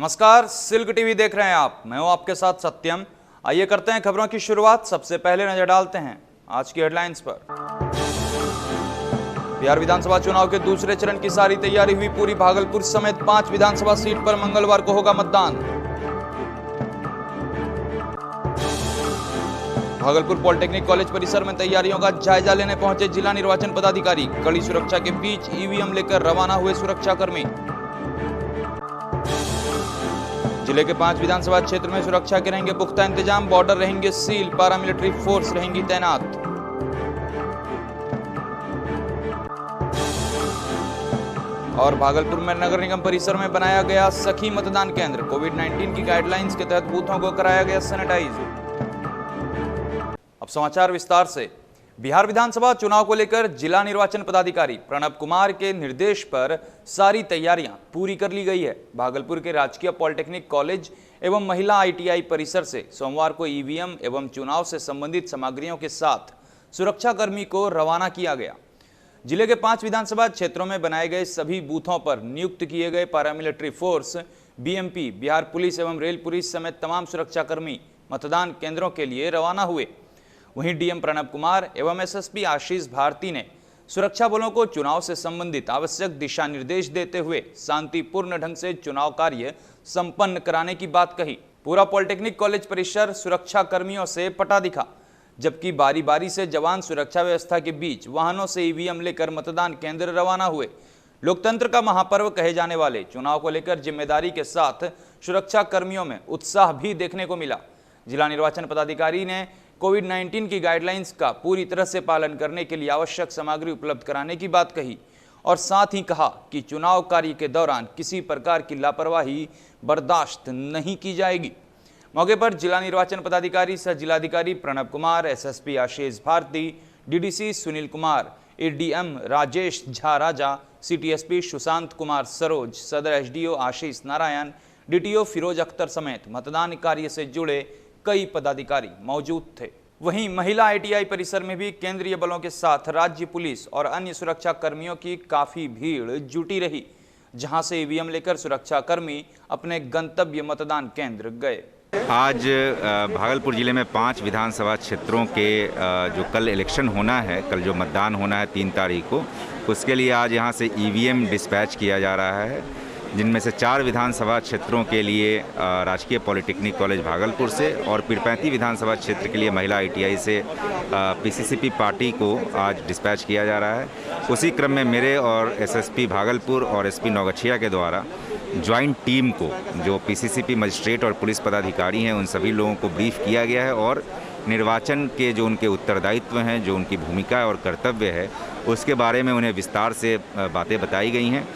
नमस्कार, silk TV देख रहे हैं आप। मैं हूं आपके साथ सत्यम। आइए करते हैं खबरों की शुरुआत। सबसे पहले नजर डालते हैं आज की हेडलाइंस पर। बिहार विधानसभा चुनाव के दूसरे चरण की सारी तैयारी हुई पूरी। भागलपुर समेत 5 विधानसभा सीट पर मंगलवार को होगा मतदान। भागलपुर पॉलिटेक्निक कॉलेज परिसर में तैयारियों का जायजा लेने पहुंचे जिला निर्वाचन पदाधिकारी। कड़ी सुरक्षा के बीच ईवीएम लेकर रवाना हुए सुरक्षाकर्मी। जिले के 5 विधानसभा क्षेत्र में सुरक्षा के रहेंगे पुख्ता इंतजाम। बॉर्डर रहेंगे सील, पैरामिलिट्री फोर्स रहेंगी तैनात। और भागलपुर में नगर निगम परिसर में बनाया गया सखी मतदान केंद्र। कोविड-19 की गाइडलाइंस के तहत बूथों को कराया गया सैनिटाइज। अब समाचार विस्तार से। बिहार विधानसभा चुनाव को लेकर जिला निर्वाचन पदाधिकारी प्रणब कुमार के निर्देश पर सारी तैयारियां पूरी कर ली गई है। भागलपुर के राजकीय पॉलिटेक्निक कॉलेज एवं महिला आईटीआई परिसर से सोमवार को ईवीएम एवं चुनाव से संबंधित सामग्रियों के साथ सुरक्षाकर्मी को रवाना किया गया। जिले के 5 विधानसभा क्षेत्रों में बनाए गए सभी बूथों पर नियुक्त किए गए paramilitary force, BMP, Bihar police एवं रेल पुलिस समेत तमाम सुरक्षाकर्मी मतदान केंद्रों के लिए रवाना हुए। वहीं डीएम प्रणब कुमार एवं एसएसपी आशीष भारती ने सुरक्षा बलों को चुनाव से संबंधित आवश्यक दिशा निर्देश देते हुए शांतिपूर्ण ढंग से चुनाव कार्य संपन्न कराने की बात कही। पूरा पॉलिटेक्निक कॉलेज परिसर सुरक्षा कर्मियों से पटा दिखा, जबकि बारी बारी से जवान सुरक्षा व्यवस्था के बीच वाहनों से ईवीएम लेकर मतदान केंद्र रवाना हुए। लोकतंत्र का महापर्व कहे जाने वाले चुनाव को लेकर जिम्मेदारी के साथ सुरक्षा कर्मियों में उत्साह भी देखने को मिला। जिला निर्वाचन पदाधिकारी ने कोविड-19 की गाइडलाइंस का पूरी तरह से पालन करने के लिए आवश्यक सामग्री उपलब्ध कराने की बात कही और साथ ही कहा कि चुनाव कार्य के दौरान किसी प्रकार की लापरवाही बर्दाश्त नहीं की जाएगी। मौके पर जिला निर्वाचन पदाधिकारी सह जिलाधिकारी Pranab Kumar, SSP Ashish Bharti, DDC Sunil Kumar, ADM Rajesh Jha राजा, सिटीएसपी सुशांत कुमार सरोज, सदर एसडीओ आशीष नारायण, डीटीओ फिरोज अख्तर समेत मतदान कार्य से जुड़े कई पदाधिकारी मौजूद थे। वहीं महिला आईटीआई परिसर में भी केंद्रीय बलों के साथ राज्य पुलिस और अन्य सुरक्षा कर्मियों की काफी भीड़ जुटी रही, जहां से ईवीएम लेकर सुरक्षा कर्मी अपने गंतव्य मतदान केंद्र गए। आज भागलपुर जिले में 5 विधानसभा क्षेत्रों के जो कल इलेक्शन होना है, कल जो मतदान होना है 3 तारीख को, उसके लिए आज यहां से ईवीएम डिस्पैच किया जा रहा है, जिनमें से 4 विधानसभा क्षेत्रों के लिए राजकीय पॉलिटेक्निक कॉलेज भागलपुर से और पीरपैंती विधानसभा क्षेत्र के लिए महिला आईटीआई से पीसीसीपी पार्टी को आज डिस्पैच किया जा रहा है। उसी क्रम में मेरे और एसएसपी भागलपुर और एसपी नौगछिया के द्वारा ज्वाइंट टीम को, जो पीसीसीपी मजिस्ट्रेट और पुलिस पदाधिकारी हैं, उन सभी लोगों को ब्रीफ किया गया है और निर्वाचन के जो उनके उत्तरदायित्व हैं, जो उनकी भूमिका और कर्तव्य है, उसके बारे में उन्हें विस्तार से बातें बताई गई हैं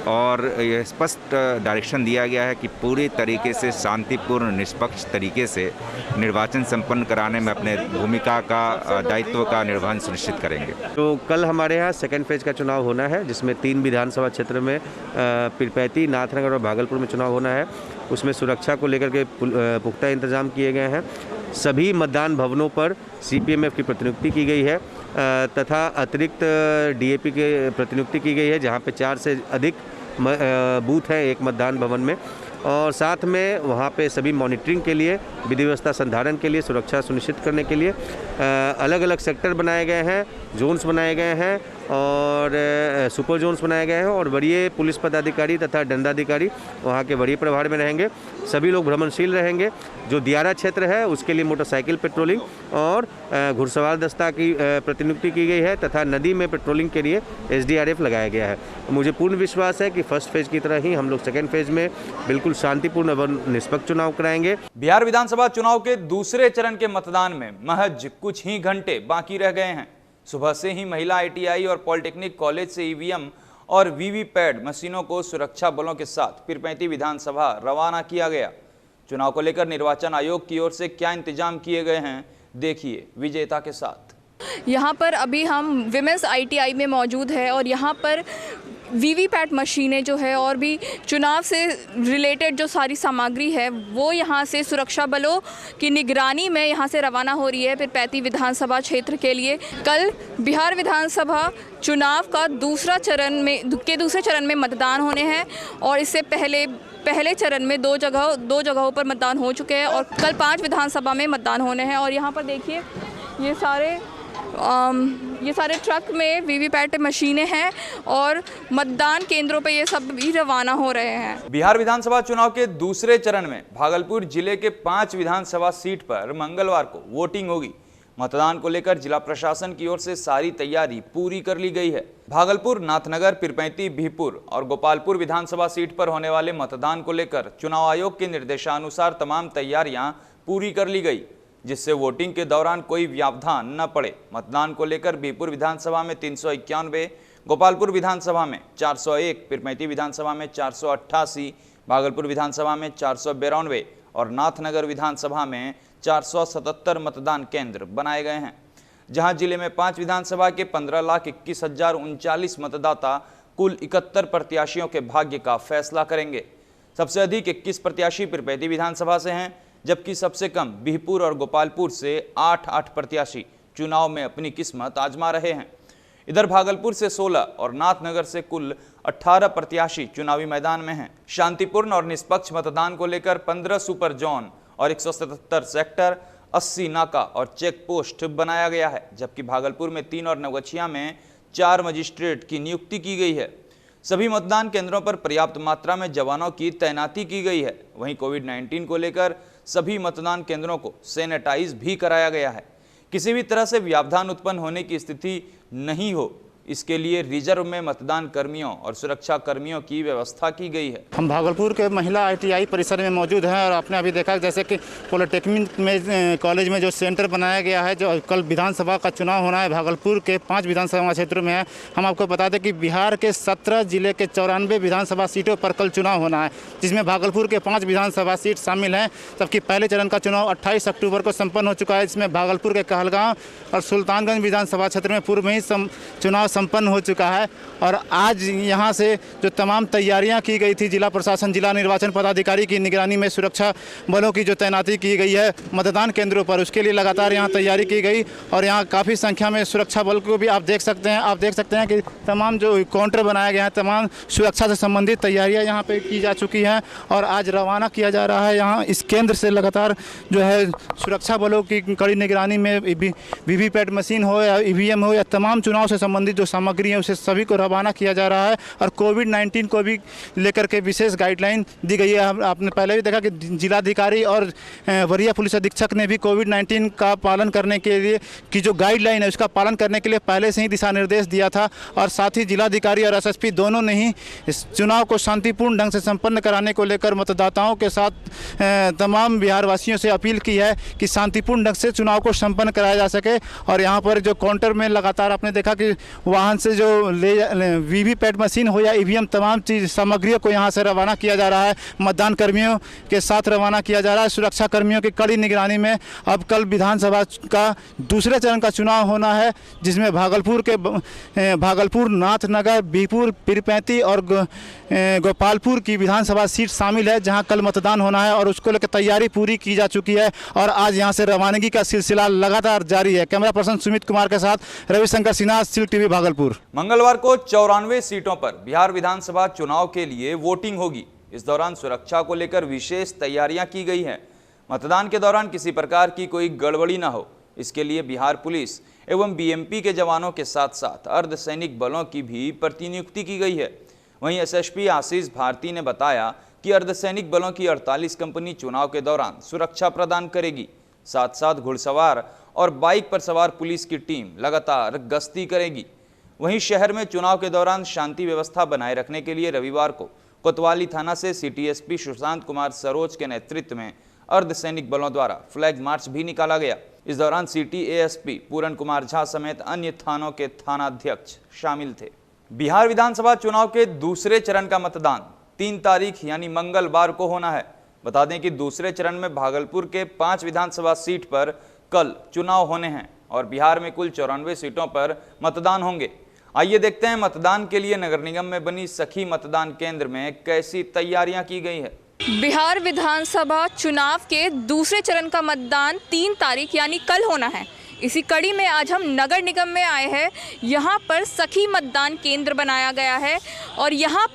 और यह स्पष्ट डायरेक्शन दिया गया है कि पूरी तरीके से शांतिपूर्ण निष्पक्ष तरीके से निर्वाचन संपन्न कराने में अपने भूमिका का, दायित्व का निर्वहन सुनिश्चित करेंगे। तो कल हमारे यहाँ सेकेंड फेज का चुनाव होना है, जिसमें 3 विधानसभा क्षेत्र में पीरपैंती, नाथनगर और भागलपुर में चुनाव होना है। उसमें सुरक्षा को लेकर के पुख्ता इंतजाम किए गए हैं। सभी मतदान भवनों पर सीपीएमएफ की प्रतिनियुक्ति की गई है तथा अतिरिक्त डीएपी के प्रतिनियुक्ति की गई है, जहां पे 4 से अधिक बूथ हैं एक मतदान भवन में। और साथ में वहाँ पे सभी मॉनिटरिंग के लिए, विधि व्यवस्था संधारण के लिए, सुरक्षा सुनिश्चित करने के लिए अलग अलग सेक्टर बनाए गए हैं, जोन्स बनाए गए हैं और सुपर जोन्स बनाए गए हैं और वरीय पुलिस पदाधिकारी तथा दंडाधिकारी वहाँ के वरीय प्रभार में रहेंगे। सभी लोग भ्रमणशील रहेंगे। जो दियारा क्षेत्र है उसके लिए मोटरसाइकिल पेट्रोलिंग और घुड़सवार दस्ता की प्रतिनियुक्ति की गई है तथा नदी में पेट्रोलिंग के लिए एसडीआरएफ लगाया गया है। मुझे पूर्ण विश्वास है कि फर्स्ट फेज की तरह ही हम लोग सेकेंड फेज में बिल्कुल शांतिपूर्ण और निष्पक्ष चुनाव कराएंगे। बिहार विधानसभा चुनाव के दूसरे चरण के मतदान में महज कुछ ही घंटे बाकी रह गए हैं। सुबह से ही महिला आईटीआई और पॉलिटेक्निक कॉलेज से ईवीएम और वीवीपैट मशीनों को सुरक्षा बलों के साथ पीरपैंती विधानसभा रवाना किया गया। चुनाव को लेकर निर्वाचन आयोग की ओर से क्या इंतजाम किए गए हैं, देखिए विजेता के साथ। यहाँ पर अभी हम विमेंस आईटीआई में मौजूद है और यहाँ पर वीवीपैट मशीनें जो है और भी चुनाव से रिलेटेड जो सारी सामग्री है वो यहाँ से सुरक्षा बलों की निगरानी में यहाँ से रवाना हो रही है पीरपैंती विधानसभा क्षेत्र के लिए। कल बिहार विधानसभा चुनाव का दूसरे चरण में मतदान होने हैं और इससे पहले चरण में दो जगहों पर मतदान हो चुके हैं और कल 5 विधानसभा में मतदान होने हैं। और यहाँ पर देखिए ये सारे ट्रक में वीवीपैट मशीनें हैं और मतदान केंद्रों पे ये सब भी रवाना हो रहे हैं। बिहार विधानसभा चुनाव के दूसरे चरण में भागलपुर जिले के 5 विधानसभा सीट पर मंगलवार को वोटिंग होगी। मतदान को लेकर जिला प्रशासन की ओर से सारी तैयारी पूरी कर ली गई है। भागलपुर, नाथनगर, पीरपैंती, बिहपुर और गोपालपुर विधानसभा सीट पर होने वाले मतदान को लेकर चुनाव आयोग के निर्देशानुसार तमाम तैयारियां पूरी कर ली गई, जिससे वोटिंग के दौरान कोई व्यवधान न पड़े। मतदान को लेकर बिहपुर विधानसभा में 391, गोपालपुर विधानसभा में 401, पीरपैंती विधानसभा में 488, भागलपुर विधानसभा में 492 और नाथनगर विधानसभा में 477 मतदान केंद्र बनाए गए हैं, जहां जिले में 5 विधानसभा के 15,21,039 मतदाता कुल 71 प्रत्याशियों के भाग्य का फैसला करेंगे। सबसे अधिक 21 प्रत्याशी पीरपैंती विधानसभा से हैं, जबकि सबसे कम बिहपुर और गोपालपुर से 8 प्रत्याशी चुनाव में अपनी किस्मत आजमा रहे हैं। इधर भागलपुर से 16 और नाथनगर से कुल 18 प्रत्याशी चुनावी मैदान में हैं। शांतिपूर्ण और निष्पक्ष मतदान को लेकर 15 सुपर जोन और 177 सेक्टर, 80 नाका और चेक पोस्ट बनाया गया है, जबकि भागलपुर में 3 और नवगछिया में 4 मजिस्ट्रेट की नियुक्ति की गई है। सभी मतदान केंद्रों पर पर्याप्त मात्रा में जवानों की तैनाती की गई है। वहीं कोविड-19 को लेकर सभी मतदान केंद्रों को सैनिटाइज भी कराया गया है। किसी भी तरह से व्यवधान उत्पन्न होने की स्थिति नहीं हो, इसके लिए रिजर्व में मतदान कर्मियों और सुरक्षा कर्मियों की व्यवस्था की गई है। हम भागलपुर के महिला ITI परिसर में मौजूद हैं और आपने अभी देखा जैसे कि पॉलिटेक्निक में कॉलेज में जो सेंटर बनाया गया है, जो कल विधानसभा का चुनाव होना है, भागलपुर के 5 विधानसभा क्षेत्रों में है। हम आपको बता दें कि बिहार के 17 जिले के 94 विधानसभा सीटों पर कल चुनाव होना है, जिसमें भागलपुर के 5 विधानसभा सीट शामिल हैं। जबकि पहले चरण का चुनाव 28 अक्टूबर को संपन्न हो चुका है, जिसमें भागलपुर के कहलगांव और सुल्तानगंज विधानसभा क्षेत्र में पूर्व में ही चुनाव संपन्न हो चुका है। और आज यहां से जो तमाम तैयारियां की गई थी, जिला प्रशासन, जिला निर्वाचन पदाधिकारी की निगरानी में सुरक्षा बलों की जो तैनाती की गई है मतदान केंद्रों पर, उसके लिए लगातार यहां तैयारी की गई और यहां काफ़ी संख्या में सुरक्षा बल को भी आप देख सकते हैं कि तमाम जो काउंटर बनाए गए हैं, तमाम सुरक्षा से संबंधित तैयारियाँ यहाँ पर की जा चुकी हैं और आज रवाना किया जा रहा है। यहाँ इस केंद्र से लगातार जो है सुरक्षा बलों की कड़ी निगरानी में वीवीपैट मशीन हो या EVM हो या तमाम चुनाव से संबंधित जो सामग्री है उसे सभी को रवाना किया जा रहा है और कोविड-19 को भी लेकर के विशेष गाइडलाइन दी गई है। आपने पहले भी देखा कि जिलाधिकारी और वरीय पुलिस अधीक्षक ने भी कोविड-19 का पालन करने के लिए की जो गाइडलाइन है उसका पालन करने के लिए पहले से ही दिशा निर्देश दिया था और साथ ही जिलाधिकारी और SSP दोनों ने ही इस चुनाव को शांतिपूर्ण ढंग से संपन्न कराने को लेकर मतदाताओं के साथ तमाम बिहारवासियों से अपील की है कि शांतिपूर्ण ढंग से चुनाव को संपन्न कराया जा सके। और यहाँ पर जो काउंटर में लगातार आपने देखा कि वाहन से जो वीवीपैट मशीन हो या EVM तमाम चीज़ सामग्रियों को यहाँ से रवाना किया जा रहा है, मतदान कर्मियों के साथ रवाना किया जा रहा है। सुरक्षा कर्मियों की कड़ी निगरानी में अब कल विधानसभा का दूसरे चरण का चुनाव होना है, जिसमें भागलपुर, नाथनगर, बिहपुर, पीरपैंती और गोपालपुर की विधानसभा सीट शामिल है, जहाँ कल मतदान होना है और उसको लेकर तैयारी पूरी की जा चुकी है और आज यहाँ से रवानगी का सिलसिला लगातार जारी है। कैमरा पर्सन सुमित कुमार के साथ रविशंकर सिन्हा, सिल्क TV भागलपुर। मंगलवार को 94 सीटों पर बिहार विधानसभा चुनाव के लिए वोटिंग होगी। इस दौरान सुरक्षा को लेकर विशेष तैयारियां की गई हैं। मतदान के दौरान किसी प्रकार की कोई गड़बड़ी न हो, इसके लिए बिहार पुलिस एवं BMP के जवानों के साथ साथ अर्धसैनिक बलों की भी प्रतिनियुक्ति की गई है। वहीं SSP आशीष भारती ने बताया कि अर्धसैनिक बलों की 48 कंपनी चुनाव के दौरान सुरक्षा प्रदान करेगी। साथ साथ घुड़सवार और बाइक पर सवार पुलिस की टीम लगातार गश्ती करेगी। वहीं शहर में चुनाव के दौरान शांति व्यवस्था बनाए रखने के लिए रविवार को कोतवाली थाना से सिटी SP सुशांत कुमार सरोज के नेतृत्व में अर्धसैनिक बलों द्वारा फ्लैग मार्च भी निकाला गया। इस दौरान सिटी ASP पूरन कुमार झा समेत अन्य थानों के थानाध्यक्ष शामिल थे। बिहार विधानसभा चुनाव के दूसरे चरण का मतदान 3 तारीख यानी मंगलवार को होना है। बता दें कि दूसरे चरण में भागलपुर के 5 विधानसभा सीट पर कल चुनाव होने हैं और बिहार में कुल 94 सीटों पर मतदान होंगे। आइए देखते हैं मतदान के लिए नगर निगम में बनी सखी मतदान केंद्र में कैसी तैयारियां की गई है। बिहार विधानसभा चुनाव के दूसरे चरण का मतदान 3 तारीख यानी कल होना है। इसी कड़ी में आज हम नगर निगम में आए हैं। यहाँ पर सखी मतदान केंद्र बनाया गया है और यहाँ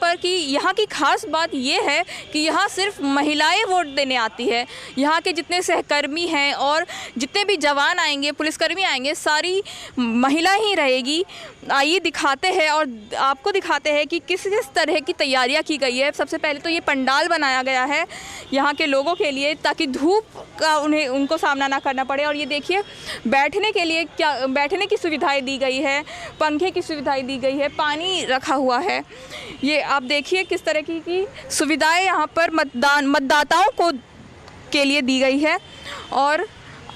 की खास बात ये है कि यहाँ सिर्फ महिलाएं वोट देने आती है। यहाँ के जितने सहकर्मी हैं और जितने भी जवान आएंगे, पुलिसकर्मी आएंगे, सारी महिला ही रहेगी। आइए दिखाते हैं और आपको दिखाते हैं कि किस किस तरह की तैयारियाँ की गई है। सबसे पहले तो ये पंडाल बनाया गया है यहाँ के लोगों के लिए, ताकि धूप का उनको सामना ना करना पड़े। और ये देखिए बैठने के लिए बैठने की सुविधाएं दी गई है, पंखे की सुविधाएं दी गई है, पानी रखा हुआ है। ये आप देखिए किस तरह की सुविधाएं यहाँ पर मतदाताओं के लिए दी गई है। और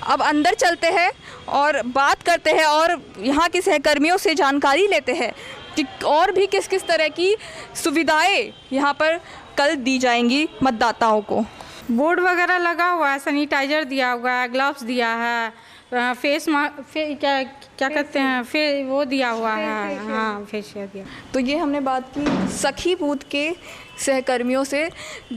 अब अंदर चलते हैं और बात करते हैं और यहाँ के सहकर्मियों से जानकारी लेते हैं कि और भी किस किस तरह की सुविधाएं यहाँ पर कल दी जाएंगी मतदाताओं को। बोर्ड वगैरह लगा हुआ है, सैनिटाइजर दिया हुआ है, ग्लव्स दिया है, क्या कहते हैं वो दिया हुआ है, हाँ फेशियल दिया। तो ये हमने बात की सखी बूथ के सहकर्मियों से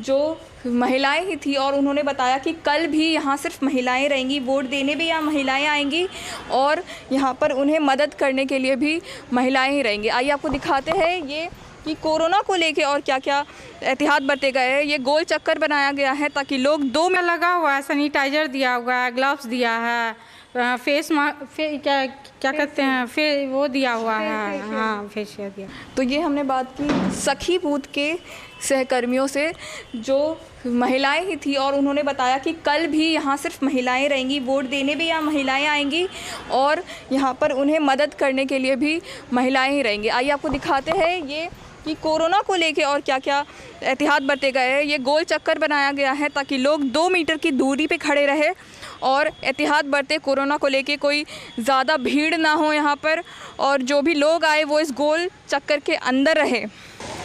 जो महिलाएं ही थी और उन्होंने बताया कि कल भी यहाँ सिर्फ महिलाएं रहेंगी, वोट देने भी यहाँ महिलाएं आएंगी और यहाँ पर उन्हें मदद करने के लिए भी महिलाएं ही रहेंगी। आइए आपको दिखाते हैं ये कि कोरोना को लेके और क्या क्या एहतियात बरते गए हैं। ये गोल चक्कर बनाया गया है ताकि लोग 2 में लगा हुआ है, सैनिटाइजर दिया हुआ है, ग्लव्स दिया है, क्या कहते हैं वो दिया हुआ है, हाँ फेशियल दिया। तो ये हमने बात की सखी बूथ के सहकर्मियों से जो महिलाएं ही थी और उन्होंने बताया कि कल भी यहाँ सिर्फ महिलाएं रहेंगी, वोट देने भी यहाँ महिलाएं आएंगी और यहाँ पर उन्हें मदद करने के लिए भी महिलाएं ही रहेंगी। आइए आपको दिखाते हैं ये कि कोरोना को लेके और क्या क्या एहतियात बरते गए हैं। ये गोल चक्कर बनाया गया है ताकि लोग 2 मीटर की दूरी पे खड़े रहे और एहतियात बरते, कोरोना को लेके कोई ज़्यादा भीड़ ना हो यहाँ पर और जो भी लोग आए वो इस गोल चक्कर के अंदर रहे।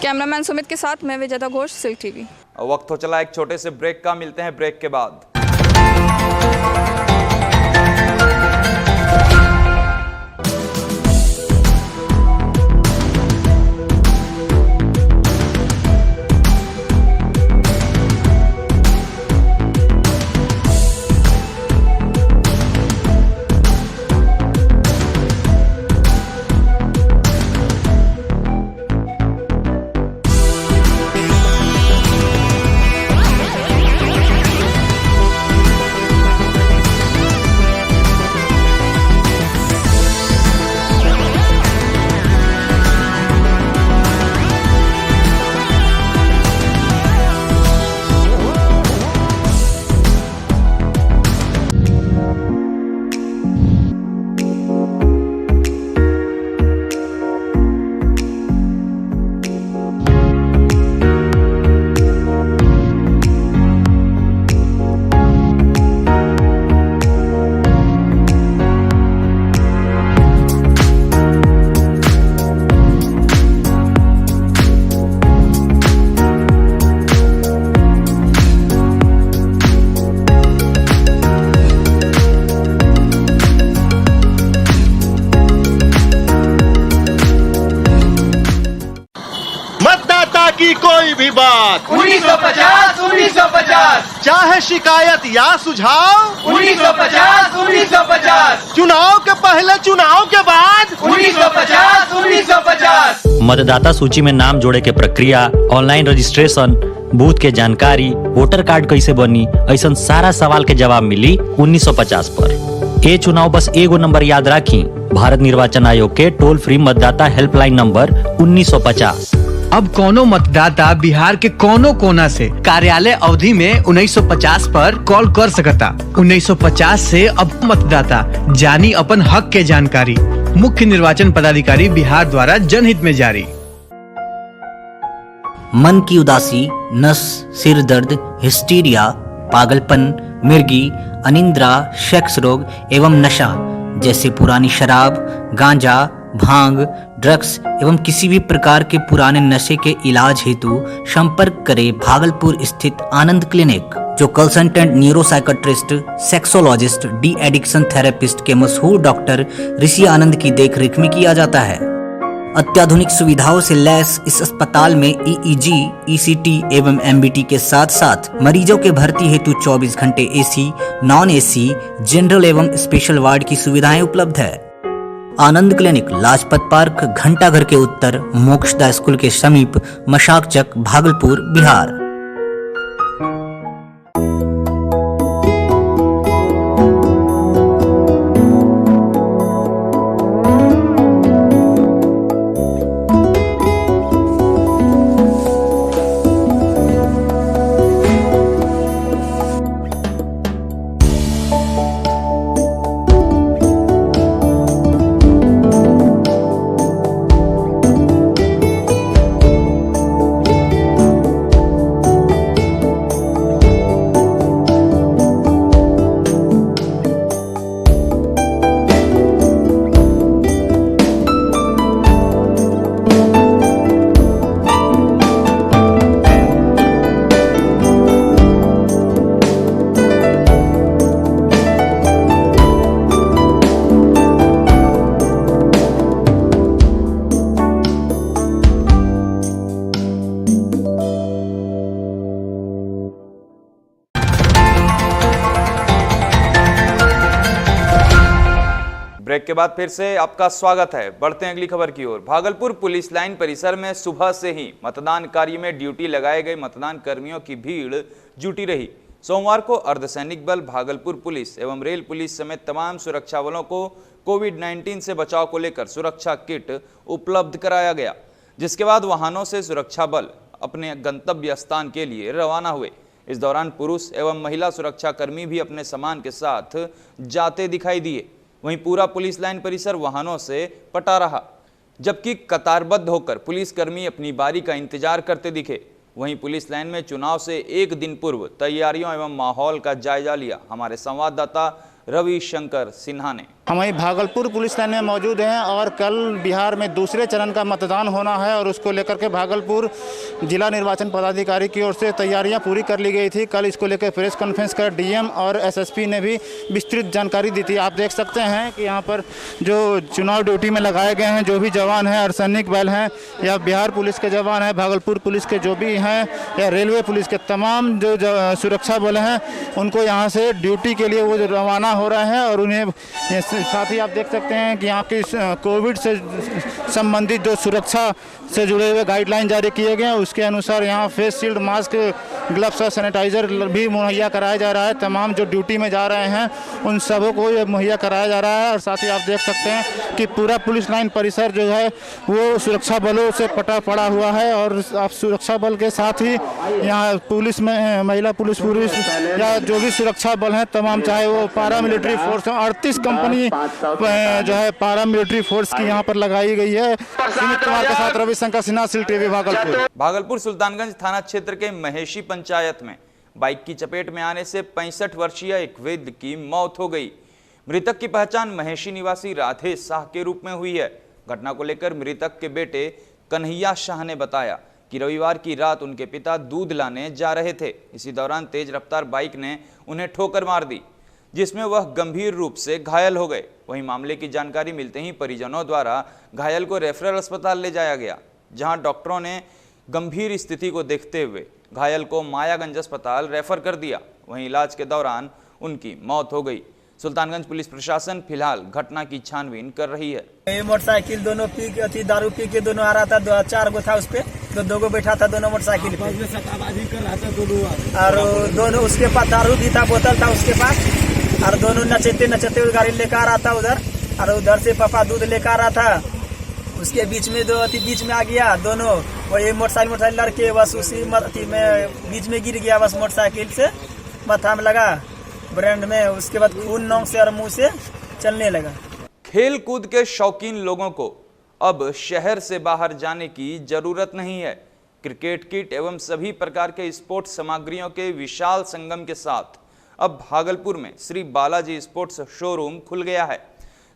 कैमरामैन सुमित के साथ मैं विजेता घोष, सिल्क टीवी। वक्त हो चला एक छोटे से ब्रेक का, मिलते हैं ब्रेक के बाद। की कोई भी बात 1950 चाहे शिकायत या सुझाव 1950 चुनाव के पहले चुनाव के बाद 1950 मतदाता सूची में नाम जोड़े के प्रक्रिया, ऑनलाइन रजिस्ट्रेशन, बूथ के जानकारी, वोटर कार्ड कैसे बनी, ऐसा सारा सवाल के जवाब मिली 1950 पर। ये चुनाव बस एगो नंबर याद राखी, भारत निर्वाचन आयोग के टोल फ्री मतदाता हेल्पलाइन नंबर 1950। अब कोनो मतदाता बिहार के कोनो कोना से कार्यालय अवधि में 1950 पर कॉल कर सकता। 1950 से अब मतदाता जानी अपन हक के जानकारी। मुख्य निर्वाचन पदाधिकारी बिहार द्वारा जनहित में जारी। मन की उदासी, नस, सिर दर्द, हिस्टीरिया, पागलपन, मिर्गी, अनिद्रा, सेक्स रोग एवं नशा जैसे पुरानी शराब, गांजा, भांग, ड्रग्स एवं किसी भी प्रकार के पुराने नशे के इलाज हेतु संपर्क करें भागलपुर स्थित आनंद क्लिनिक, जो consultant neuropsychiatrist, sexologist, de addiction therapist के मशहूर डॉक्टर ऋषि आनंद की देखरेख में किया जाता है। अत्याधुनिक सुविधाओं से लैस इस अस्पताल में ईईजी, ईसीटी एवं एमबीटी के साथ साथ मरीजों के भर्ती हेतु 24 घंटे एसी, नॉन एसी, जनरल एवं स्पेशल वार्ड की सुविधाएं उपलब्ध है। आनंद क्लिनिक, लाजपत पार्क, घंटाघर के उत्तर, मोक्षदा स्कूल के समीप, मशाक चक, भागलपुर, बिहार। ब्रेक के बाद फिर से आपका स्वागत है। बढ़ते हैं अगली खबर की ओर। भागलपुर पुलिस लाइन परिसर में सुबह से ही मतदान कार्य में ड्यूटी लगाए गए मतदान कर्मियों की भीड़ जुटी रही। सोमवार को अर्धसैनिक बल, भागलपुर पुलिस एवं रेल पुलिस समेत तमाम सुरक्षा बलों को कोविड-19 से बचाव को लेकर सुरक्षा किट उपलब्ध कराया गया, जिसके बाद वाहनों से सुरक्षा बल अपने गंतव्य स्थान के लिए रवाना हुए। इस दौरान पुरुष एवं महिला सुरक्षा कर्मी भी अपने सामान के साथ जाते दिखाई दिए। वहीं पूरा पुलिस लाइन परिसर वाहनों से पटा रहा, जबकि कतारबद्ध होकर पुलिसकर्मी अपनी बारी का इंतजार करते दिखे। वहीं पुलिस लाइन में चुनाव से एक दिन पूर्व तैयारियों एवं माहौल का जायजा लिया हमारे संवाददाता रविशंकर सिन्हा ने। हम वही भागलपुर पुलिस लाइन में मौजूद हैं और कल बिहार में दूसरे चरण का मतदान होना है और उसको लेकर के भागलपुर जिला निर्वाचन पदाधिकारी की ओर से तैयारियां पूरी कर ली गई थी। कल इसको लेकर प्रेस कॉन्फ्रेंस कर डीएम और एसएसपी ने भी विस्तृत जानकारी दी थी। आप देख सकते हैं कि यहाँ पर जो चुनाव ड्यूटी में लगाए गए हैं जो भी जवान हैं, अर्धसैनिक बल हैं या बिहार पुलिस के जवान हैं, भागलपुर पुलिस के जो भी हैं या रेलवे पुलिस के तमाम जो सुरक्षा बल हैं, उनको यहाँ से ड्यूटी के लिए वो रवाना हो रहे हैं। और उन्हें साथ ही आप देख सकते हैं कि यहाँ की कोविड से संबंधित जो सुरक्षा से जुड़े हुए गाइडलाइन जारी किए गए हैं उसके अनुसार यहाँ फेस शील्ड, मास्क, ग्लव्स और सैनिटाइजर भी मुहैया कराया जा रहा है। तमाम जो ड्यूटी में जा रहे हैं उन सबों को ये मुहैया कराया जा रहा है। और साथ ही आप देख सकते हैं कि पूरा पुलिस लाइन परिसर जो है वो सुरक्षा बलों से पड़ा हुआ है। और आप सुरक्षा बल के साथ ही यहाँ पुलिस में महिला पुलिस या जो भी सुरक्षा बल हैं तमाम, चाहे वो पारामिलिट्री फोर्स, 38 कंपनी जो है पारामिलिट्री फोर्स की यहाँ पर लगाई गई है। सुमित कुमार के साथ रविशंकर सिन्हा, सिल टीवी, भागलपुर। भागलपुर सुल्तानगंज थाना क्षेत्र के महेशी पंचायत में बाइक की चपेट में आने से 65 वर्षीय एक वृद्ध की मौत हो गई। मृतक की पहचान महेशी निवासी राधे शाह के रूप में हुई है। घटना को लेकर मृतक के बेटे कन्हैया शाह ने बताया कि रविवार की रात उनके पिता दूध लाने जा रहे थे। इसी दौरान तेज रफ्तार बाइक ने उन्हें ठोकर मार दी, जिसमें वह गंभीर रूप से घायल हो गए। वहीं मामले की जानकारी मिलते ही परिजनों द्वारा घायल को रेफरल अस्पताल ले जाया गया, जहां डॉक्टरों ने गंभीर स्थिति को देखते हुए घायल को मायागंज अस्पताल रेफर कर दिया। वहीं इलाज के दौरान उनकी मौत हो गई। सुल्तानगंज पुलिस प्रशासन फिलहाल घटना की छानबीन कर रही है। मोटरसाइकिल दोनों पी के दारू पी के दोनों आ रहा था, 4 गो था उस पे, तो 2 गो बैठा था दोनों मोटरसाइकिल पे और दोनों उसके पास दारू भी था, बोतल था उसके पास और दोनों नचते नचते गाड़ी लेकर आ रहा था उधर और उधर से पापा दूध लेकर आ रहा था। उसके बीच में बीच में आ गया दोनों, वही मोटरसाइकिल लड़के बस उसी में बीच में गिर गया, बस मोटरसाइकिल से माथा में लगा ब्रेंड में। उसके बाद खून नोक से और मुंह से चलने लगा। खेल कूद के शौकीन लोगों को अब शहर से बाहर जाने की जरूरत नहीं है। क्रिकेट किट एवं सभी प्रकार के स्पोर्ट्स सामग्रियों के विशाल संगम के साथ अब भागलपुर में श्री बालाजी स्पोर्ट्स शोरूम खुल गया है।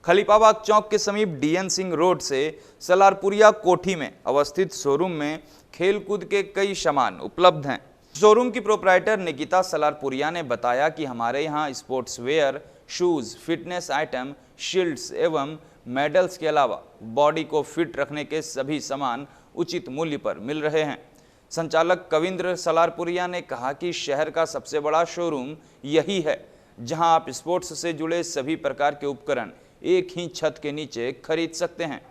खलीफाबाग चौक के समीप डीएन सिंह रोड से सलारपुरिया कोठी में अवस्थित शोरूम में खेल कूद के कई सामान उपलब्ध हैं। शोरूम की प्रोप्राइटर निकिता सलारपुरिया ने बताया कि हमारे यहाँ sports wear, shoes, fitness item, shields एवं मेडल्स के अलावा बॉडी को फिट रखने के सभी सामान उचित मूल्य पर मिल रहे हैं। संचालक कविंद्र सलारपुरिया ने कहा कि शहर का सबसे बड़ा शोरूम यही है, जहां आप स्पोर्ट्स से जुड़े सभी प्रकार के उपकरण एक ही छत के नीचे खरीद सकते हैं।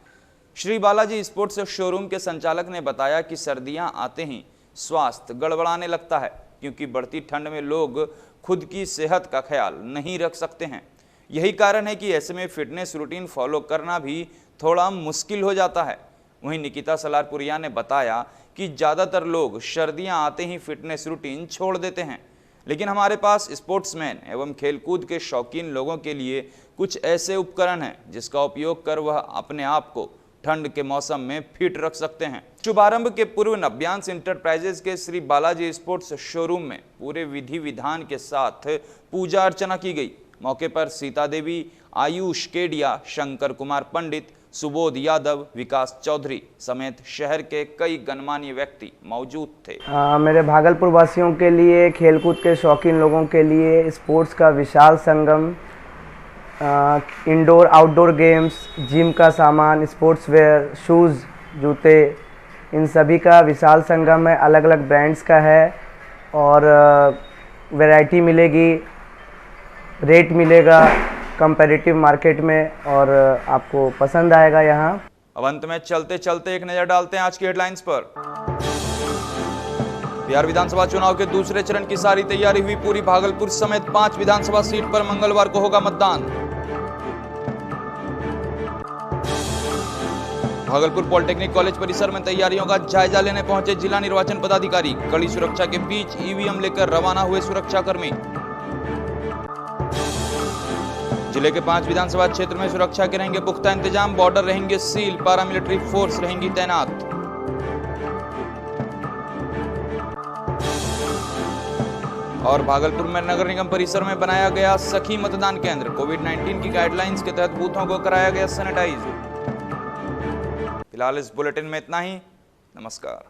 श्री बालाजी स्पोर्ट्स शोरूम के संचालक ने बताया कि सर्दियां आते ही स्वास्थ्य गड़बड़ाने लगता है, क्योंकि बढ़ती ठंड में लोग खुद की सेहत का ख्याल नहीं रख सकते हैं। यही कारण है कि ऐसे में फिटनेस रूटीन फॉलो करना भी थोड़ा मुश्किल हो जाता है। वहीं निकिता सलारपुरिया ने बताया कि ज़्यादातर लोग सर्दियां आते ही फिटनेस रूटीन छोड़ देते हैं, लेकिन हमारे पास स्पोर्ट्समैन एवं खेलकूद के शौकीन लोगों के लिए कुछ ऐसे उपकरण हैं जिसका उपयोग कर वह अपने आप को ठंड के मौसम में फिट रख सकते हैं। शुभारंभ के पूर्व नव्यांश इंटरप्राइजेज के श्री बालाजी स्पोर्ट्स शोरूम में पूरे विधि विधान के साथ पूजा अर्चना की गई। मौके पर सीता देवी, आयुष केडिया, शंकर कुमार पंडित, सुबोध यादव, विकास चौधरी समेत शहर के कई गणमान्य व्यक्ति मौजूद थे। मेरे भागलपुर वासियों के लिए, खेलकूद के शौकीन लोगों के लिए स्पोर्ट्स का विशाल संगम, इंडोर आउटडोर गेम्स, जिम का सामान, स्पोर्ट्स वेयर, शूज़, जूते, इन सभी का विशाल संगम है। अलग अलग ब्रांड्स का है और वैरायटी मिलेगी, रेट मिलेगा कंपैरेटिव मार्केट में और आपको पसंद आएगा यहाँ। अब अंत में चलते चलते एक नज़र डालते हैं आज की हेडलाइंस पर। बिहार विधानसभा चुनाव के दूसरे चरण की सारी तैयारी हुई पूरी। भागलपुर समेत 5 विधानसभा सीट पर मंगलवार को होगा मतदान। भागलपुर पॉलिटेक्निक कॉलेज परिसर में तैयारियों का जायजा लेने पहुंचे जिला निर्वाचन पदाधिकारी। कड़ी सुरक्षा के बीच ईवीएम लेकर रवाना हुए सुरक्षाकर्मी। जिले के 5 विधानसभा क्षेत्र में सुरक्षा के रहेंगे पुख्ता इंतजाम। बॉर्डर रहेंगे सील, पैरामिलिट्री फोर्स रहेंगी तैनात। और भागलपुर में नगर निगम परिसर में बनाया गया सखी मतदान केंद्र। कोविड-19 की गाइडलाइंस के तहत बूथों को कराया गया सैनिटाइज। फिलहाल इस बुलेटिन में इतना ही। नमस्कार।